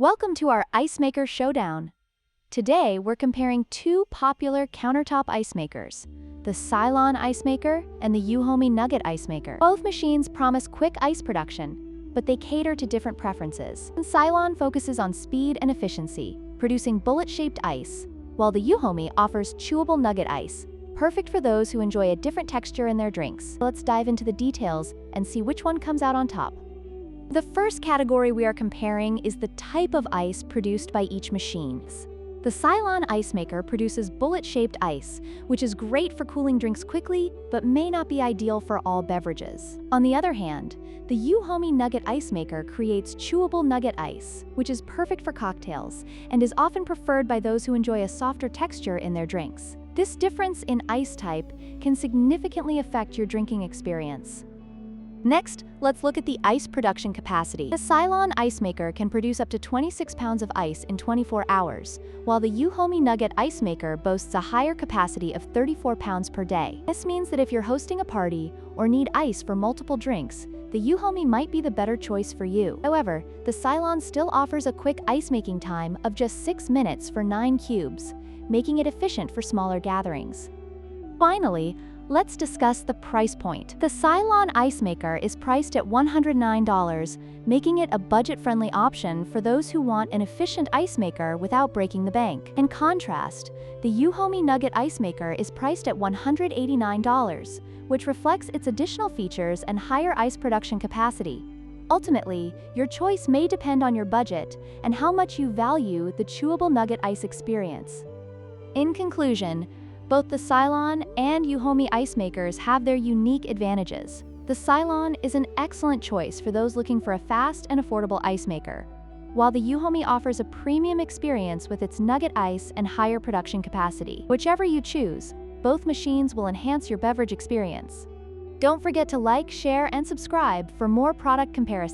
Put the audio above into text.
Welcome to our Ice Maker Showdown. Today, we're comparing two popular countertop ice makers, the Silonn Ice Maker and the EUHOMY Nugget Ice Maker. Both machines promise quick ice production, but they cater to different preferences. Silonn focuses on speed and efficiency, producing bullet-shaped ice, while the EUHOMY offers chewable nugget ice, perfect for those who enjoy a different texture in their drinks. Let's dive into the details and see which one comes out on top. The first category we are comparing is the type of ice produced by each machine. The Silonn Ice Maker produces bullet-shaped ice, which is great for cooling drinks quickly, but may not be ideal for all beverages. On the other hand, the EUHOMY Nugget Ice Maker creates chewable nugget ice, which is perfect for cocktails, and is often preferred by those who enjoy a softer texture in their drinks. This difference in ice type can significantly affect your drinking experience. Next, let's look at the ice production capacity. The Silonn Ice Maker can produce up to 26 pounds of ice in 24 hours, while the EUHOMY Nugget Ice Maker boasts a higher capacity of 34 pounds per day. This means that if you're hosting a party or need ice for multiple drinks, the EUHOMY might be the better choice for you. However, the Silonn still offers a quick ice-making time of just 6 minutes for 9 cubes, making it efficient for smaller gatherings. Finally, let's discuss the price point. The Silonn Ice Maker is priced at $109, making it a budget-friendly option for those who want an efficient ice maker without breaking the bank. In contrast, the EUHOMY Nugget Ice Maker is priced at $189, which reflects its additional features and higher ice production capacity. Ultimately, your choice may depend on your budget and how much you value the chewable nugget ice experience. In conclusion, both the Silonn and EUHOMY Ice Makers have their unique advantages. The Silonn is an excellent choice for those looking for a fast and affordable ice maker, while the EUHOMY offers a premium experience with its nugget ice and higher production capacity. Whichever you choose, both machines will enhance your beverage experience. Don't forget to like, share, and subscribe for more product comparisons.